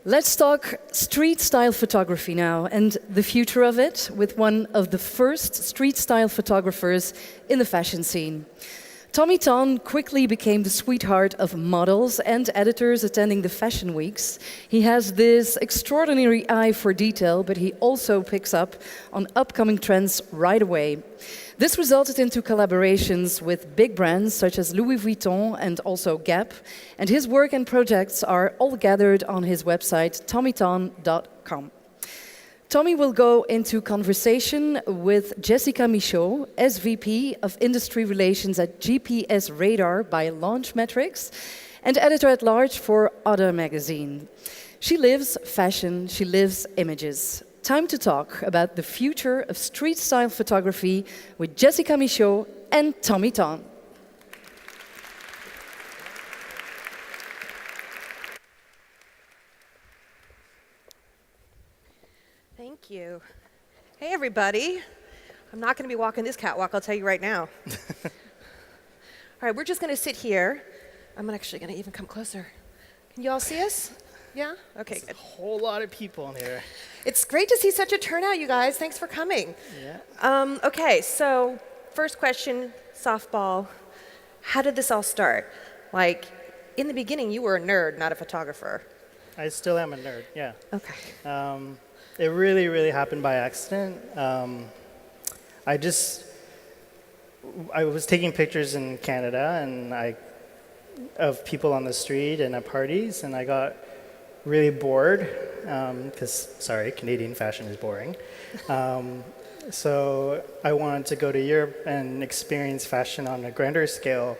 Let's talk street style photography now and the future of it with one of the first street style photographers in the fashion scene. Tommy Ton quickly became the sweetheart of models and editors attending the fashion weeks. He has this extraordinary eye for detail, but he also picks up on upcoming trends right away. This resulted into collaborations with big brands such as Louis Vuitton and also Gap, and his work and projects are all gathered on his website, tommyton.com. Tommy will go into conversation with Jessica Michaud, SVP of Industry Relations at GPS Radar by Launch Metrics, and editor-at-large for Other magazine. She lives fashion, she lives images. Time to talk about the future of street-style photography with Jessica Michaud and Tommy Ton. Thank you. Hey, everybody. I'm not going to be walking this catwalk, I'll tell you right now. All right, we're just going to sit here. I'm actually going to even come closer. Can you all see us? Yeah? Okay, good. A whole lot of people in here. It's great to see such a turnout, you guys. Thanks for coming. Yeah. Okay, so first question, softball. How did this all start? Like, in the beginning, you were a nerd, not a photographer. I still am a nerd, yeah. Okay. It really, really happened by accident. I was taking pictures in Canada and of people on the street and at parties, and I got really bored because, sorry, Canadian fashion is boring. So I wanted to go to Europe and experience fashion on a grander scale.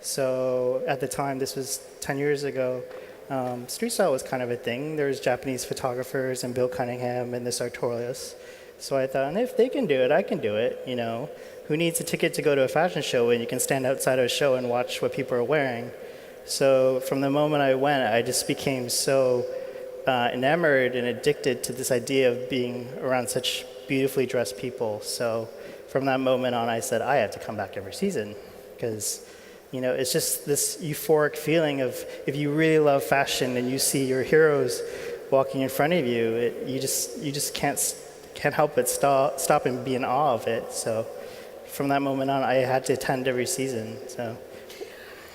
So at the time, this was 10 years ago, street style was kind of a thing. There was Japanese photographers and Bill Cunningham and the Sartorius. So I thought, and if they can do it, I can do it, you know. Who needs a ticket to go to a fashion show when you can stand outside of a show and watch what people are wearing? So from the moment I went, I just became so enamored and addicted to this idea of being around such beautifully dressed people. So from that moment on, I said, I have to come back every season because, you know, it's just this euphoric feeling of if you really love fashion and you see your heroes walking in front of you, you just can't help but stop and be in awe of it. So from that moment on, I had to attend every season. So.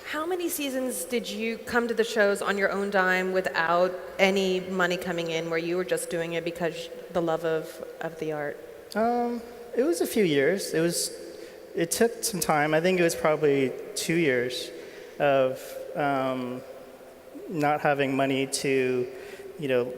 How many seasons did you come to the shows on your own dime without any money coming in, where you were just doing it because the love of the art? It was a few years. It took some time. I think it was probably 2 years of not having money to, you know,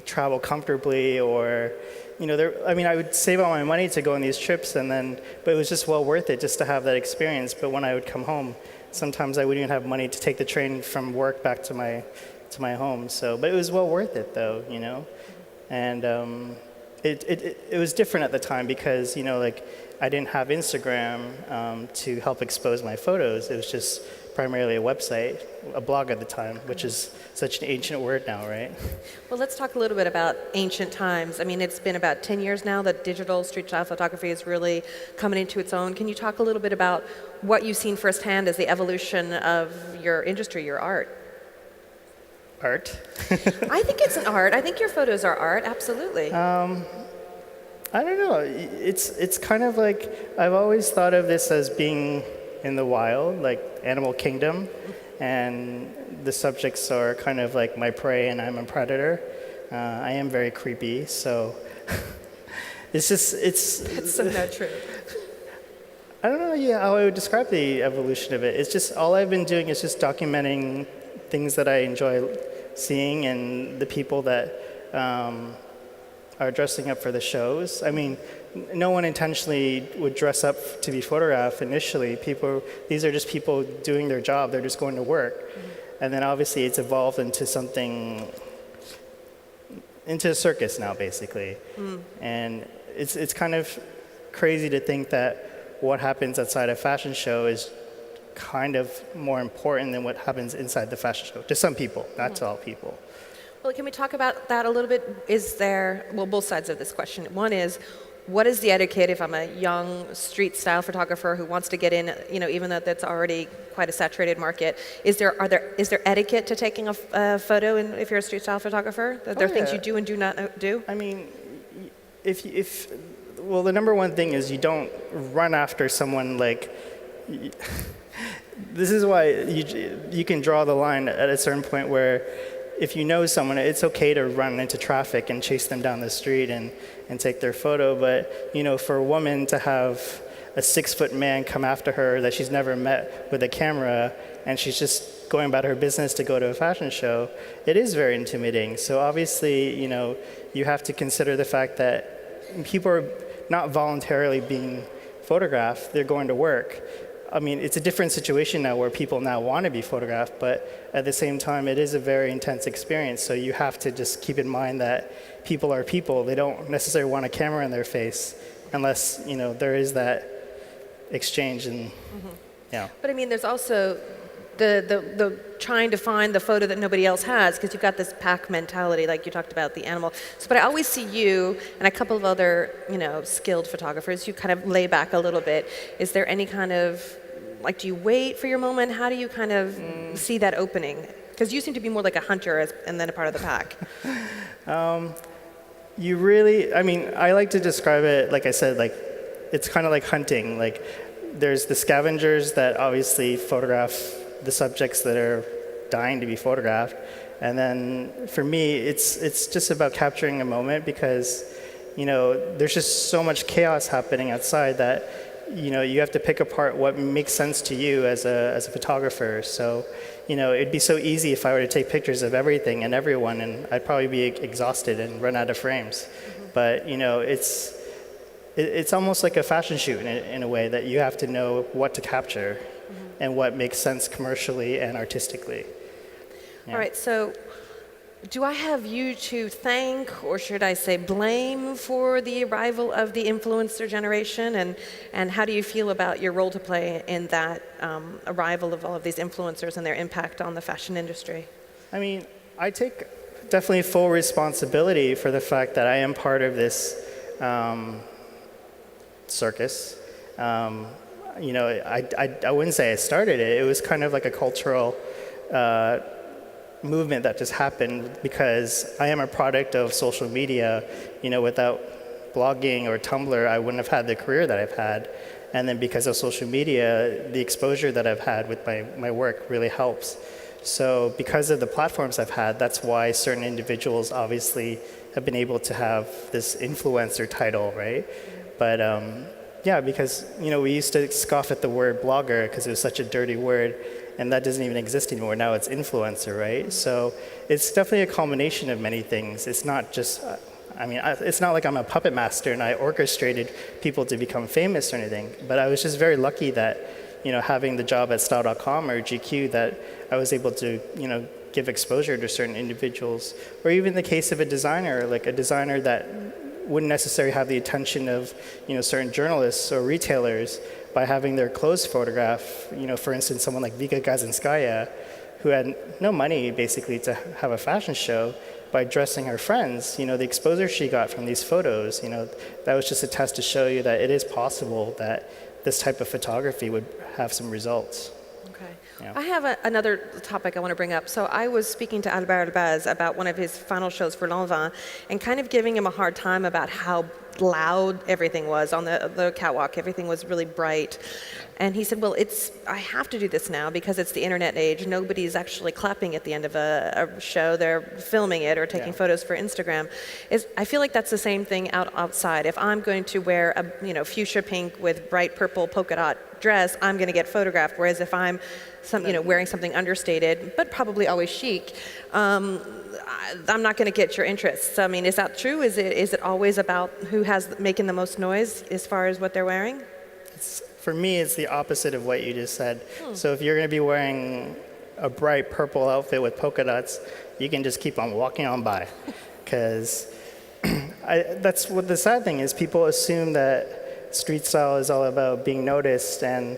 travel comfortably or, you know, I would save all my money to go on these trips but it was just well worth it just to have that experience. But when I would come home, sometimes I wouldn't even have money to take the train from work back to my home. So, but it was well worth it though, you know, and it was different at the time because, you know, like I didn't have Instagram to help expose my photos. It was just primarily a website, a blog at the time, which is such an ancient word now, right? Well, let's talk a little bit about ancient times. I mean, it's been about 10 years now that digital street style photography is really coming into its own. Can you talk a little bit about what you've seen firsthand as the evolution of your industry, your art? Art? I think it's an art. I think your photos are art, absolutely. I don't know. It's kind of like, I've always thought of this as being in the wild, like animal kingdom, and the subjects are kind of like my prey and I'm a predator. I am very creepy, so it's That's so not true. I don't know how I would describe the evolution of it. It's just, all I've been doing is just documenting things that I enjoy seeing and the people that are dressing up for the shows. I mean, no one intentionally would dress up to be photographed initially. These are just people doing their job. They're just going to work. Mm-hmm. And then obviously it's evolved into into a circus now, basically. Mm. And it's kind of crazy to think that what happens outside a fashion show is kind of more important than what happens inside the fashion show. To some people, not to all people. Well, can we talk about that a little bit? Is there, well, both sides of this question. One is, what is the etiquette if I'm a young street style photographer who wants to get in, even though that's already quite a saturated market? Is there etiquette to taking a photo if you're a street style photographer? Are there things you do and do not do? I mean, well, the number one thing is you don't run after someone like. This is why you can draw the line at a certain point where if you know someone, it's okay to run into traffic and chase them down the street and take their photo. But, for a woman to have a 6-foot man come after her that she's never met with a camera, and she's just going about her business to go to a fashion show, it is very intimidating. So obviously, you have to consider the fact that people are not voluntarily being photographed, they're going to work. I mean, it's a different situation now where people now want to be photographed, but at the same time, it is a very intense experience. So you have to just keep in mind that people are people. They don't necessarily want a camera in their face unless, there is that exchange and, yeah. But I mean, there's also the trying to find the photo that nobody else has, because you've got this pack mentality, like you talked about the animal. So, but I always see you and a couple of other, skilled photographers, you kind of lay back a little bit. Is there any kind of, do you wait for your moment? How do you kind of see that opening? Because you seem to be more like a hunter and then a part of the pack. I like to describe it, like I said, it's kind of like hunting. There's the scavengers that obviously photograph the subjects that are dying to be photographed. And then for me, it's just about capturing a moment because, there's just so much chaos happening outside that, you have to pick apart what makes sense to you as a photographer. So, it'd be so easy if I were to take pictures of everything and everyone, and I'd probably be exhausted and run out of frames. But, it's almost like a fashion shoot in a way that you have to know what to capture and what makes sense commercially and artistically. Yeah. All right, so do I have you to thank, or should I say blame, for the arrival of the influencer generation? And how do you feel about your role to play in that arrival of all of these influencers and their impact on the fashion industry? I mean, I take definitely full responsibility for the fact that I am part of this circus. I wouldn't say I started it. It was kind of like a cultural movement that just happened because I am a product of social media. Without blogging or Tumblr, I wouldn't have had the career that I've had. And then because of social media, the exposure that I've had with my work really helps. So because of the platforms I've had, that's why certain individuals obviously have been able to have this influencer title, right? But yeah, because we used to scoff at the word blogger because it was such a dirty word, and that doesn't even exist anymore. Now it's influencer, right? So it's definitely a combination of many things. It's not just, it's not like I'm a puppet master and I orchestrated people to become famous or anything, but I was just very lucky that, having the job at style.com or GQ, that I was able to, give exposure to certain individuals. Or even the case of a designer, like a designer that wouldn't necessarily have the attention of certain journalists or retailers by having their clothes photographed. For instance, someone like Vika Gazinskaya, who had no money basically to have a fashion show, by dressing her friends. The exposure she got from these photos, that was just a test to show you that it is possible that this type of photography would have some results. Okay. Yeah. I have another topic I want to bring up. So I was speaking to Albert Albaz about one of his final shows for L'Envin and kind of giving him a hard time about how loud everything was on the catwalk. Everything was really bright. And he said, well, I have to do this now because it's the internet age. Nobody's actually clapping at the end of a show. They're filming it or taking photos for Instagram. I feel like that's the same thing outside. If I'm going to wear a fuchsia pink with bright purple polka dot dress, I'm going to get photographed. Whereas if I'm wearing something understated, but probably always chic, I'm not going to get your interest. So, is that true? Is it always about who has making the most noise as far as what they're wearing? For me, it's the opposite of what you just said. So if you're going to be wearing a bright purple outfit with polka dots, you can just keep on walking on by. Because that's what the sad thing is. People assume that street style is all about being noticed, and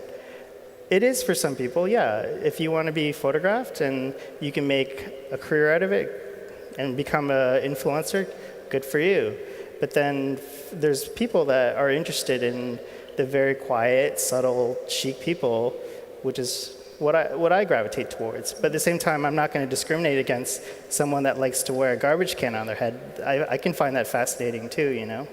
it is for some people, yeah. If you want to be photographed and you can make a career out of it and become an influencer, good for you. But then there's people that are interested in the very quiet, subtle, chic people, which is what I gravitate towards. But at the same time, I'm not going to discriminate against someone that likes to wear a garbage can on their head. I can find that fascinating too, you know?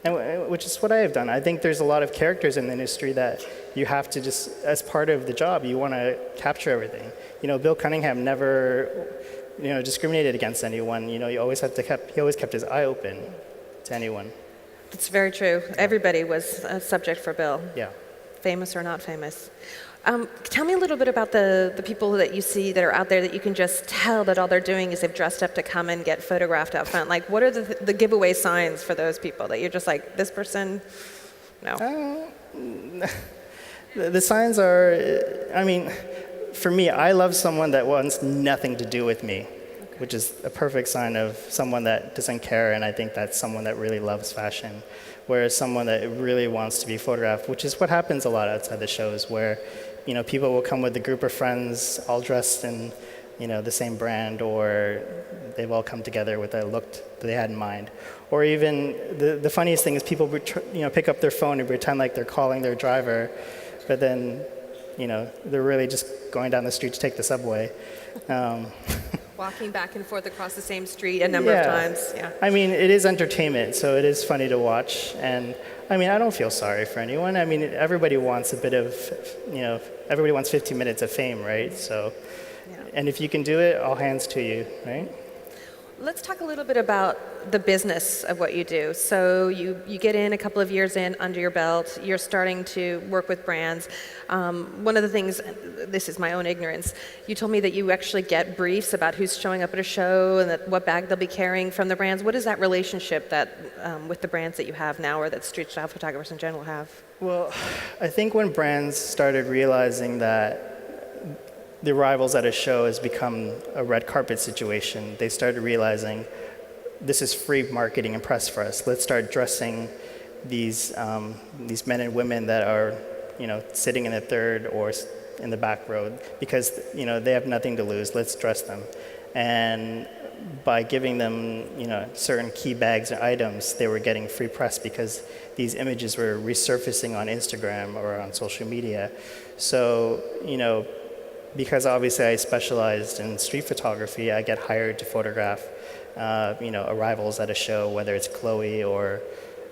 And which is what I have done. I think there's a lot of characters in the industry that you have to just, as part of the job, you want to capture everything. You know, Bill Cunningham never, discriminated against anyone. You know, he always kept his eye open to anyone. That's very true. Everybody was a subject for Bill. Yeah. Famous or not famous. Tell me a little bit about the people that you see that are out there that you can just tell that all they're doing is they've dressed up to come and get photographed out front. Like, what are the giveaway signs for those people that you're just like, this person, no? The signs are, I mean, for me, I love someone that wants nothing to do with me, which is a perfect sign of someone that doesn't care, and I think that's someone that really loves fashion. Whereas someone that really wants to be photographed, which is what happens a lot outside the shows, where people will come with a group of friends all dressed in the same brand, or they've all come together with a look that they had in mind. Or even the funniest thing is people pick up their phone and pretend like they're calling their driver, but then they're really just going down the street to take the subway. Walking back and forth across the same street a number of times. Yeah. I mean, it is entertainment, so it is funny to watch. And I mean, I don't feel sorry for anyone. I mean, everybody wants a bit of, everybody wants 15 minutes of fame, right? So, and if you can do it, all hands to you, right? Let's talk a little bit about the business of what you do. So you get in a couple of years in under your belt, you're starting to work with brands. One of the things, this is my own ignorance, you told me that you actually get briefs about who's showing up at a show and what bag they'll be carrying from the brands. What is that relationship that with the brands that you have now, or that street style photographers in general have? Well, I think when brands started realizing that the arrivals at a show has become a red carpet situation, they started realizing this is free marketing and press for us. Let's start dressing these men and women that are sitting in the third or in the back row, because they have nothing to lose. Let's dress them. And by giving them certain key bags and items, they were getting free press because these images were resurfacing on Instagram or on social media. So because obviously I specialized in street photography, I get hired to photograph, arrivals at a show, whether it's Chloe or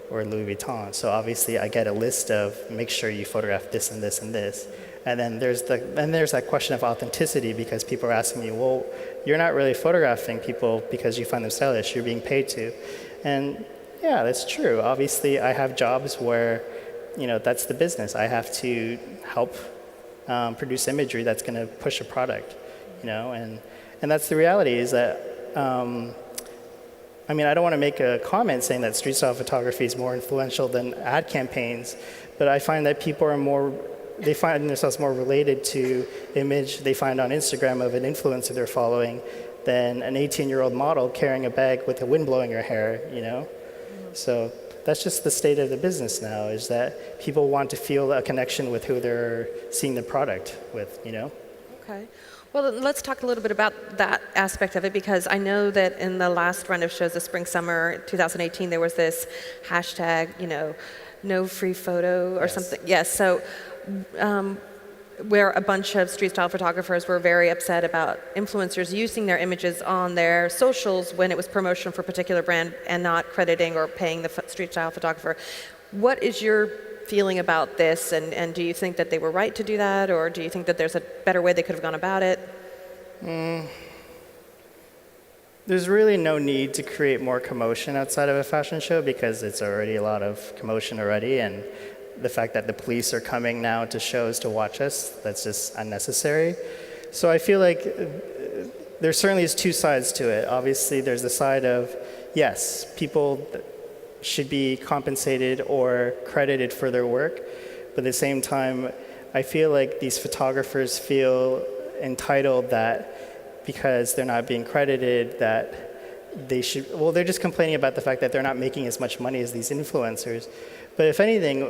Louis Vuitton. So obviously I get a list of, make sure you photograph this and this and this. And then there's that question of authenticity, because people are asking me, well, you're not really photographing people because you find them stylish, you're being paid to. And yeah, that's true. Obviously I have jobs where, that's the business. I have to help produce imagery that's going to push a product, and that's the reality. Is that I don't want to make a comment saying that street style photography is more influential than ad campaigns, but I find that people are they find themselves more related to image they find on Instagram of an influencer they're following than an 18-year-old model carrying a bag with the wind blowing her hair, So that's just the state of the business now, is that people want to feel a connection with who they're seeing the product with, Okay. Well, let's talk a little bit about that aspect of it, because I know that in the last run of shows, the spring, summer 2018, there was this hashtag, no free photo or something. Yes. So where a bunch of street style photographers were very upset about influencers using their images on their socials when it was promotion for a particular brand and not crediting or paying the street style photographer. What is your feeling about this, and do you think that they were right to do that, or do you think that there's a better way they could have gone about it? There's really no need to create more commotion outside of a fashion show, because it's already a lot of commotion already, and the fact that the police are coming now to shows to watch us, that's just unnecessary. So I feel like there certainly is two sides to it. Obviously, there's the side of, yes, people should be compensated or credited for their work, but at the same time, I feel like these photographers feel entitled that because they're not being credited, that they should, well, they're just complaining about the fact that they're not making as much money as these influencers. But if anything,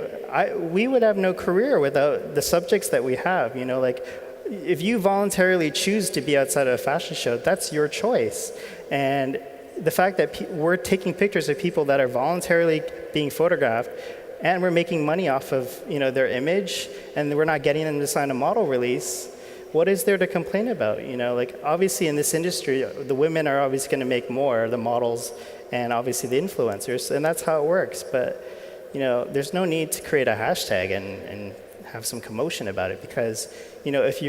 we would have no career without the subjects that we have. Like, if you voluntarily choose to be outside of a fashion show, that's your choice. And the fact that we're taking pictures of people that are voluntarily being photographed, and we're making money off of their image, and we're not getting them to sign a model release. What is there to complain about? Like obviously in this industry, the women are obviously going to make more, the models, and obviously the influencers, and that's how it works. But there's no need to create a hashtag and have some commotion about it, because if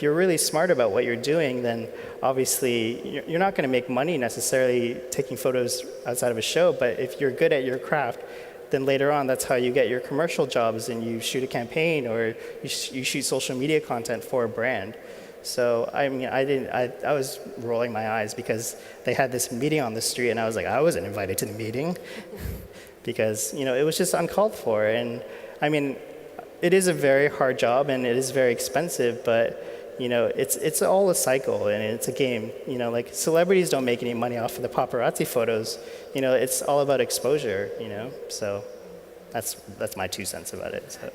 you're really smart about what you're doing, then obviously you're not going to make money necessarily taking photos outside of a show. But if you're good at your craft, then later on that's how you get your commercial jobs, and you shoot a campaign or you shoot social media content for a brand. So I mean, I was rolling my eyes because they had this meeting on the street, and I was like, I wasn't invited to the meeting because it was just uncalled for. And I mean, it is a very hard job and it is very expensive, but it's all a cycle and it's a game. Like celebrities don't make any money off of the paparazzi photos. It's all about exposure. So that's my 2 cents about it. So.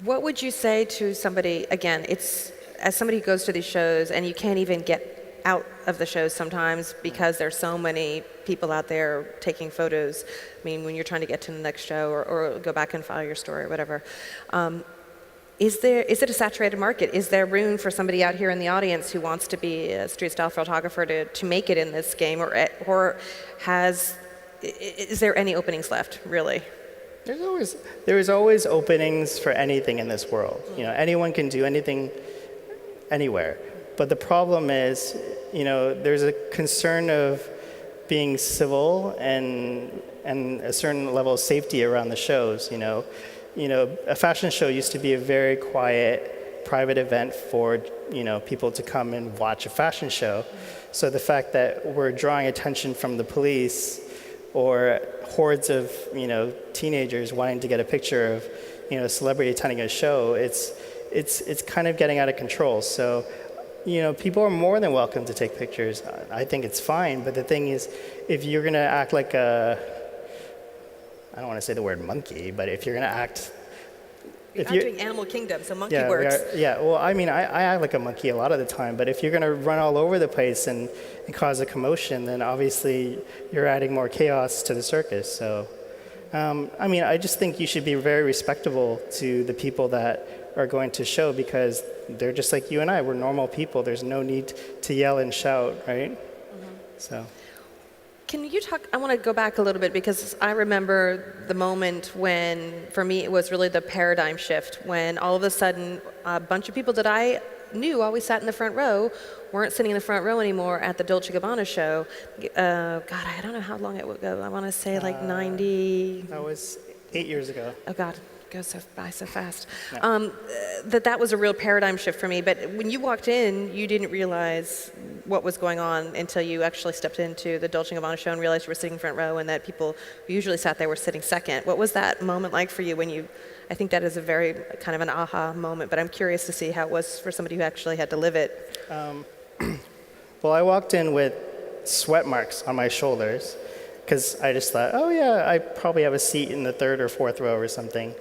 What would you say to somebody, again, as somebody who goes to these shows and you can't even get out of the shows sometimes because there's so many people out there taking photos. I mean, when you're trying to get to the next show or go back and file your story or whatever. Is it a saturated market? Is there room for somebody out here in the audience who wants to be a street style photographer to make it in this game, or is there any openings left, really? There's always openings for anything in this world. Anyone can do anything anywhere. But the problem is, there's a concern of being civil and a certain level of safety around the shows. A fashion show used to be a very quiet, private event for people to come and watch a fashion show. So the fact that we're drawing attention from the police or hordes of teenagers wanting to get a picture of a celebrity attending a show, it's kind of getting out of control. So people are more than welcome to take pictures. I think it's fine, but the thing is, if you're gonna act like I don't want to say the word monkey, but if you're gonna act, I'm doing Animal Kingdom, so monkey works. Well, I mean, I act like a monkey a lot of the time, but if you're gonna run all over the place and cause a commotion, then obviously you're adding more chaos to the circus. So, I mean, I just think you should be very respectable to the people that are going to show, because they're just like you and I. We're normal people. There's no need to yell and shout, right? Mm-hmm. So. Can you talk, I want to go back a little bit, because I remember the moment when, for me, it was really the paradigm shift, when all of a sudden a bunch of people that I knew always sat in the front row weren't sitting in the front row anymore at the Dolce & Gabbana show. God, I don't know how long it would go. I want to say like 90. That was 8 years ago. Oh, God. Goes by so fast. Yeah. That was a real paradigm shift for me. But when you walked in, you didn't realize what was going on until you actually stepped into the Dolce & Gabbana show and realized you were sitting front row, and that people who usually sat there were sitting second. What was that moment like for you when you? I think that is a very kind of an aha moment. But I'm curious to see how it was for somebody who actually had to live it. Well, I walked in with sweat marks on my shoulders because I just thought, oh yeah, I probably have a seat in the 3rd or 4th row or something.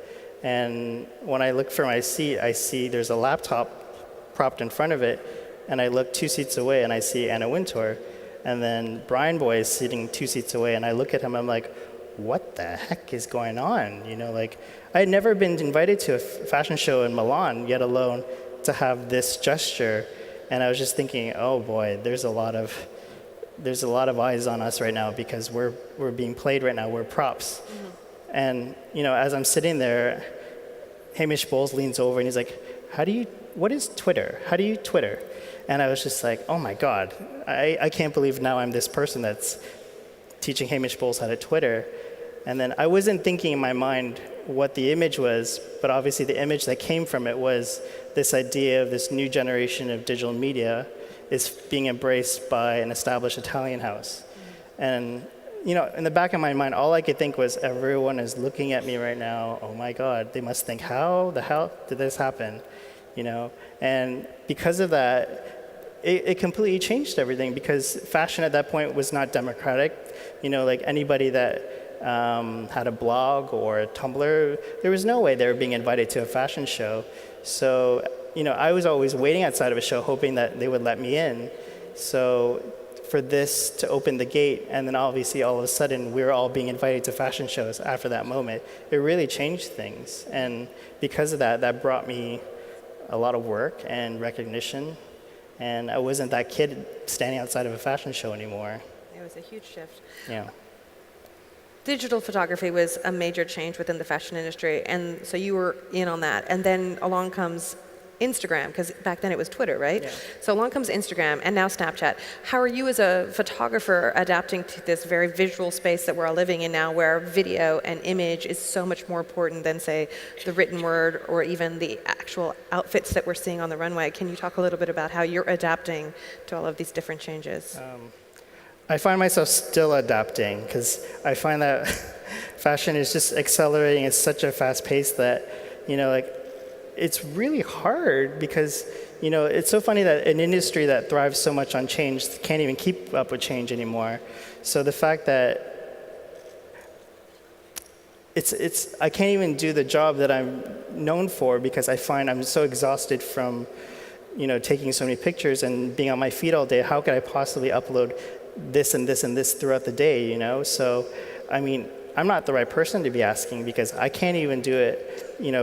And when I look for my seat, I see there's a laptop propped in front of it, and I look 2 seats away and I see Anna Wintour, and then Brian Boy is sitting 2 seats away, and I look at him, I'm like, what the heck is going on? Like, I had never been invited to a fashion show in Milan, yet alone to have this gesture, and I was just thinking, oh boy, there's a lot of eyes on us right now, because we're being played right now, we're props. Mm-hmm. And, as I'm sitting there, Hamish Bowles leans over and he's like, what is Twitter? How do you Twitter? And I was just like, oh my God, I can't believe now I'm this person that's teaching Hamish Bowles how to Twitter. And then I wasn't thinking in my mind what the image was, but obviously the image that came from it was this idea of this new generation of digital media is being embraced by an established Italian house. And in the back of my mind, all I could think was, everyone is looking at me right now. Oh my God, they must think, how the hell did this happen? And because of that, it completely changed everything, because fashion at that point was not democratic. Like anybody that had a blog or a Tumblr, there was no way they were being invited to a fashion show. So, I was always waiting outside of a show hoping that they would let me in. So for this to open the gate, and then obviously all of a sudden we were all being invited to fashion shows after that moment. It really changed things, and because of that, that brought me a lot of work and recognition, and I wasn't that kid standing outside of a fashion show anymore. It was a huge shift. Yeah. Digital photography was a major change within the fashion industry, and so you were in on that. And then along comes Instagram, because back then it was Twitter, right? Yeah. So along comes Instagram and now Snapchat. How are you as a photographer adapting to this very visual space that we're all living in now, where video and image is so much more important than, say, the written word or even the actual outfits that we're seeing on the runway? Can you talk a little bit about how you're adapting to all of these different changes? I find myself still adapting, because I find that fashion is just accelerating at such a fast pace that, like, it's really hard, because, it's so funny that an industry that thrives so much on change can't even keep up with change anymore. So the fact that I can't even do the job that I'm known for, because I find I'm so exhausted from, taking so many pictures and being on my feet all day. How could I possibly upload this and this and this throughout the day, So, I mean, I'm not the right person to be asking, because I can't even do it,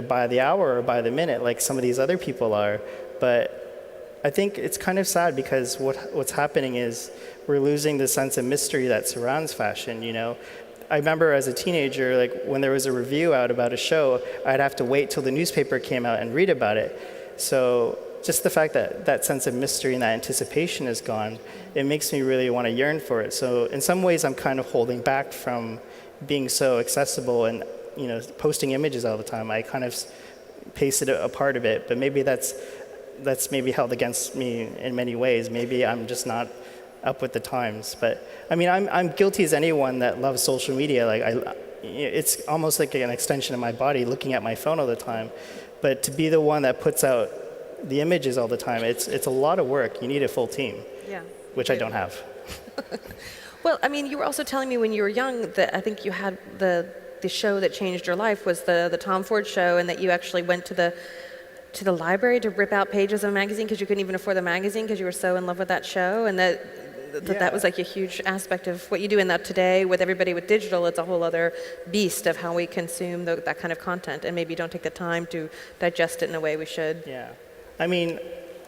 by the hour or by the minute like some of these other people are. But I think it's kind of sad, because what's happening is we're losing the sense of mystery that surrounds fashion, I remember as a teenager, like when there was a review out about a show, I'd have to wait till the newspaper came out and read about it. So just the fact that that sense of mystery and that anticipation is gone, it makes me really want to yearn for it. So in some ways, I'm kind of holding back from being so accessible and posting images all the time. I kind of pasted a part of it, but maybe that's maybe held against me in many ways. Maybe I'm just not up with the times. But I mean, I'm guilty as anyone that loves social media. Like it's almost like an extension of my body, looking at my phone all the time. But to be the one that puts out the images all the time, it's a lot of work. You need a full team, which I don't have. Well, I mean, you were also telling me when you were young that I think you had the show that changed your life was the Tom Ford show, and that you actually went to the library to rip out pages of a magazine because you couldn't even afford the magazine because you were so in love with that show, and that was like a huge aspect of what you do. And that today, with everybody with digital, it's a whole other beast of how we consume that kind of content, and maybe don't take the time to digest it in a way we should. Yeah, I mean,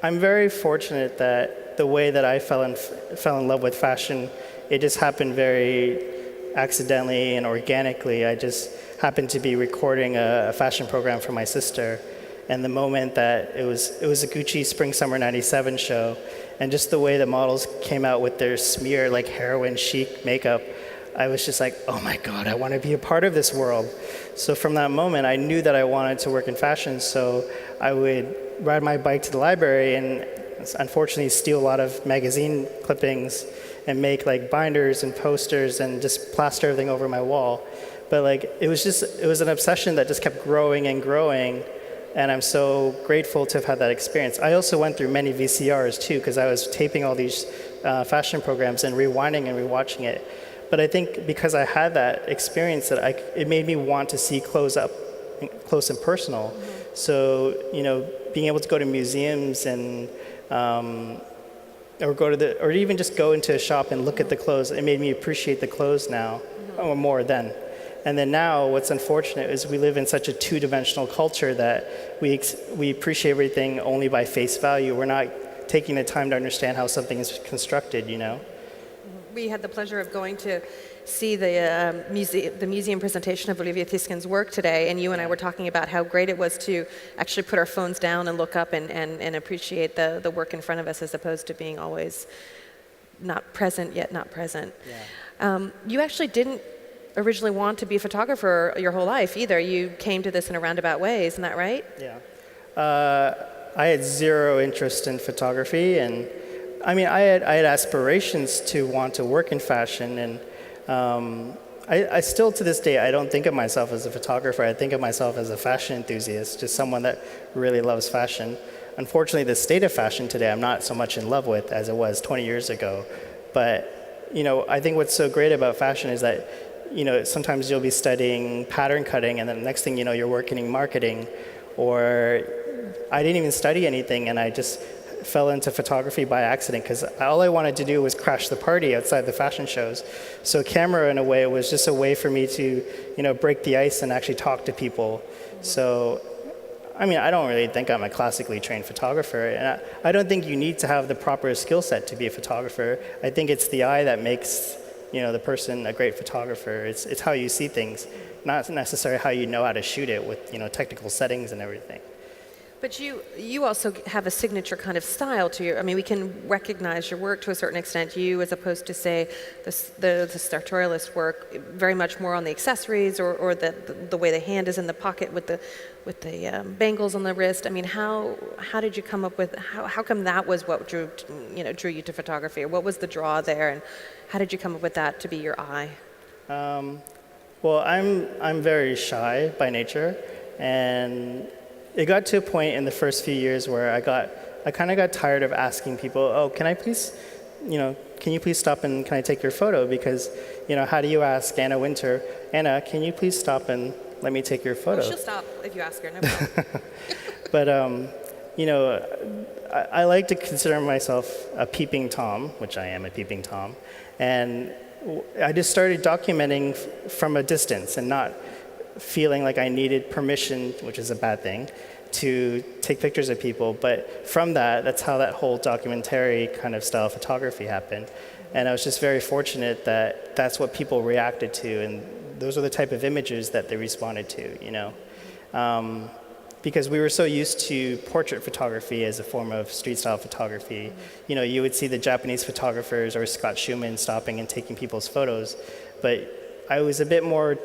I'm very fortunate that the way that I fell in love with fashion, it just happened very accidentally and organically. I just happened to be recording a fashion program for my sister, and the moment that it was a Gucci Spring Summer '97 show, and just the way the models came out with their smear like heroin chic makeup, I was just like, oh my God, I want to be a part of this world. So from that moment, I knew that I wanted to work in fashion. So I would ride my bike to the library and unfortunately steal a lot of magazine clippings and make like binders and posters and just plaster everything over my wall. But like it was an obsession that just kept growing and growing, and I'm so grateful to have had that experience. I also went through many VCRs too, because I was taping all these fashion programs and rewinding and rewatching it. But I think because I had that experience, it made me want to see close and personal. Mm-hmm. So being able to go to museums and or even just go into a shop and look at the clothes, it made me appreciate the clothes now, or more then. And then now, what's unfortunate is we live in such a two-dimensional culture that we appreciate everything only by face value. We're not taking the time to understand how something is constructed, We had the pleasure of going to see the museum presentation of Olivia Thysken's work today, and you and I were talking about how great it was to actually put our phones down and look up and appreciate the work in front of us, as opposed to being always not present yet not present. Yeah. You actually didn't originally want to be a photographer your whole life either. You came to this in a roundabout way, isn't that right? Yeah. I had zero interest in photography, and I mean, I had aspirations to want to work in fashion, and I still, to this day, I don't think of myself as a photographer. I think of myself as a fashion enthusiast, just someone that really loves fashion. Unfortunately, the state of fashion today, I'm not so much in love with as it was 20 years ago. But, I think what's so great about fashion is that, sometimes you'll be studying pattern cutting, and then the next thing you know, you're working in marketing. Or I didn't even study anything, and I just fell into photography by accident because all I wanted to do was crash the party outside the fashion shows. So camera, in a way, was just a way for me to, break the ice and actually talk to people. So, I mean, I don't really think I'm a classically trained photographer, and I don't think you need to have the proper skill set to be a photographer. I think it's the eye that makes, the person a great photographer. It's how you see things, not necessarily how you know how to shoot it with, technical settings and everything. But you also have a signature kind of style to your, I mean, we can recognize your work to a certain extent, you as opposed to, say, the sartorialist work, very much more on the accessories or the way the hand is in the pocket with the bangles on the wrist. I mean, how did you come up with, how come that was what drew you to photography? Or what was the draw there, and how did you come up with that to be your eye? Well, I'm very shy by nature, and it got to a point in the first few years where I kind of got tired of asking people, oh, can you please stop and can I take your photo? Because, how do you ask Anna Winter, Anna, can you please stop and let me take your photo? Well, she'll stop if you ask her, no problem. But, I like to consider myself a peeping Tom, which I am a peeping Tom. And I just started documenting from a distance and not feeling like I needed permission, which is a bad thing, to take pictures of people. But from that's how that whole documentary kind of style photography happened. And I was just very fortunate that that's what people reacted to, and those are the type of images that they responded to, because we were so used to portrait photography as a form of street style photography. You would see the Japanese photographers or Scott Schumann stopping and taking people's photos, but I was a bit more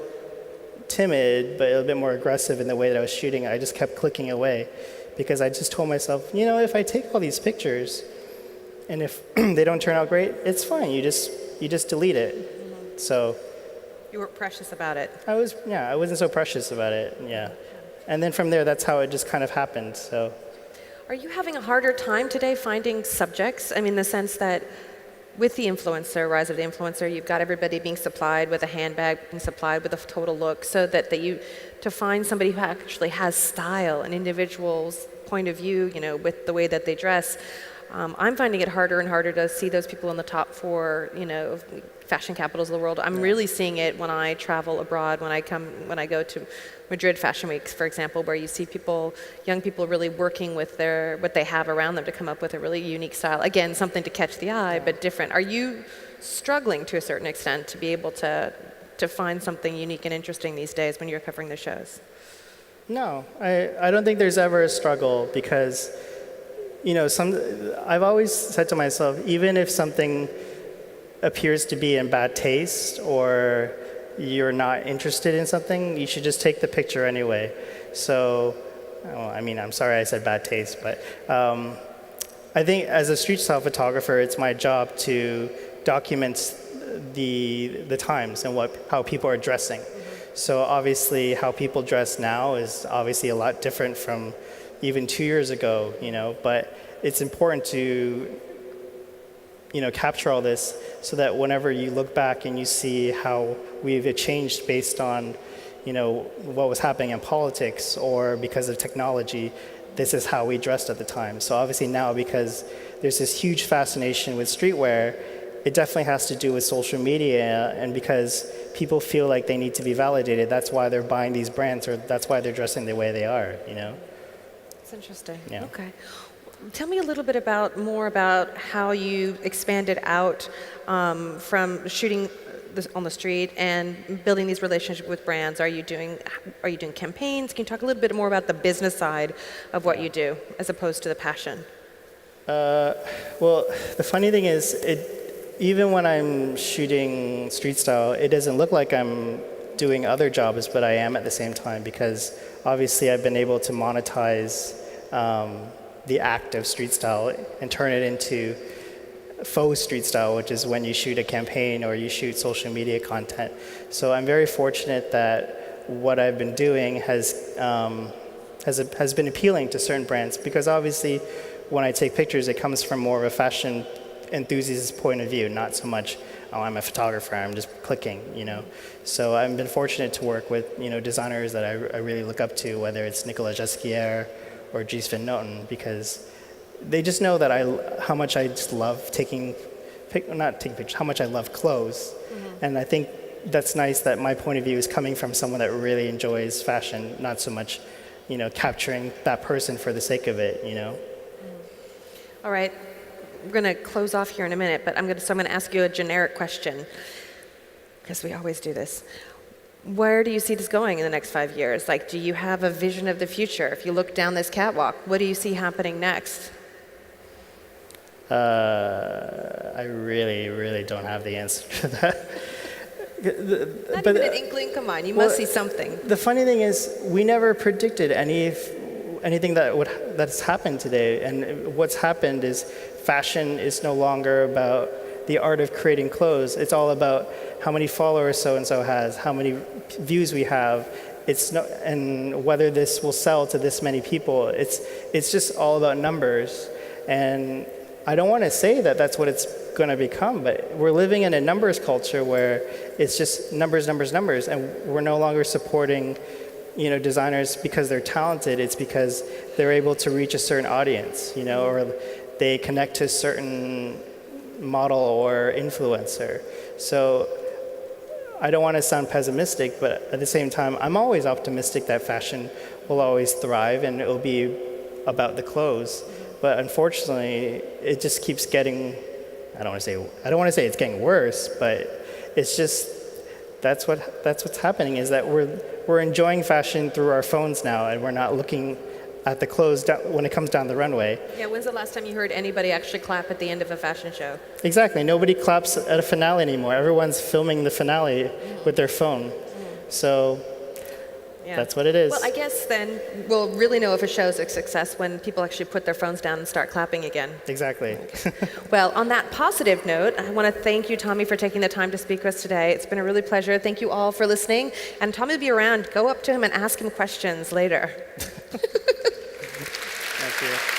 timid, but a bit more aggressive in the way that I was shooting. I just kept clicking away because I just told myself, if I take all these pictures and if they don't turn out great, it's fine. You just delete it. So you weren't precious about it. I wasn't so precious about it. Yeah. And then from there, that's how it just kind of happened. So are you having a harder time today finding subjects? I mean, in the sense that with the influencer, rise of the influencer, you've got everybody being supplied with a handbag, being supplied with a total look, so that to find somebody who actually has style, an individual's point of view, with the way that they dress. I'm finding it harder and harder to see those people in the top 4, fashion capitals of the world. I'm really seeing it when I travel abroad, when I go to Madrid Fashion Weeks, for example, where you see young people really working with what they have around them to come up with a really unique style. Again, something to catch the eye, but different. Are you struggling to a certain extent to be able to find something unique and interesting these days when you're covering the shows? No, I don't think there's ever a struggle because, I've always said to myself, even if something appears to be in bad taste or you're not interested in something, you should just take the picture anyway. So, I'm sorry I said bad taste, but I think as a street style photographer, it's my job to document the times and how people are dressing. So obviously how people dress now is obviously a lot different from even 2 years ago, but it's important to capture all this so that whenever you look back and you see how we've changed based on, what was happening in politics or because of technology, this is how we dressed at the time. So obviously now, because there's this huge fascination with streetwear, it definitely has to do with social media, and because people feel like they need to be validated, that's why they're buying these brands, or that's why they're dressing the way they are, It's interesting. Yeah. Okay. Tell me a little bit more about how you expanded out from shooting on the street and building these relationships with brands. Are you doing campaigns? Can you talk a little bit more about the business side of what you do as opposed to the passion? Well, the funny thing is, even when I'm shooting street style, it doesn't look like I'm doing other jobs, but I am at the same time, because obviously I've been able to monetize the act of street style and turn it into faux street style, which is when you shoot a campaign or you shoot social media content. So I'm very fortunate that what I've been doing has been appealing to certain brands, because obviously when I take pictures, it comes from more of a fashion enthusiast's point of view, not so much, oh, I'm a photographer, I'm just clicking, So I've been fortunate to work with, designers that I really look up to, whether it's Nicolas Jesquier or Dries Van Noten, because they just know that how much I just love not taking pictures, how much I love clothes. And I think that's nice that my point of view is coming from someone that really enjoys fashion, not so much, capturing that person for the sake of it, All right, we're going to close off here in a minute, but so I'm going to ask you a generic question, because we always do this. Where do you see this going in the next 5 years? Like, do you have a vision of the future? If you look down this catwalk, what do you see happening next? I really, really don't have the answer to that. Not even an inkling? Come on, you must see something. The funny thing is, we never predicted anything that's happened today. And what's happened is fashion is no longer about the art of creating clothes. It's all about how many followers so-and-so has, how many views we have. And whether this will sell to this many people. It's just all about numbers. And I don't want to say that that's what it's going to become, but we're living in a numbers culture where it's just numbers, numbers, numbers, and we're no longer supporting, designers because they're talented. It's because they're able to reach a certain audience, or they connect to a certain model or influencer. So I don't want to sound pessimistic, but at the same time, I'm always optimistic that fashion will always thrive and it will be about the clothes. But unfortunately, it just keeps getting, I don't want to say it's getting worse, but it's just, that's what's happening, is that we're enjoying fashion through our phones now, and we're not looking at the clothes when it comes down the runway. Yeah, when's the last time you heard anybody actually clap at the end of a fashion show? Exactly, nobody claps at a finale anymore. Everyone's filming the finale with their phone. So that's what it is. Well, I guess then we'll really know if a show's a success when people actually put their phones down and start clapping again. Exactly. Okay. Well, on that positive note, I want to thank you, Tommy, for taking the time to speak with us today. It's been a really pleasure. Thank you all for listening. And Tommy will be around. Go up to him and ask him questions later. Thank you.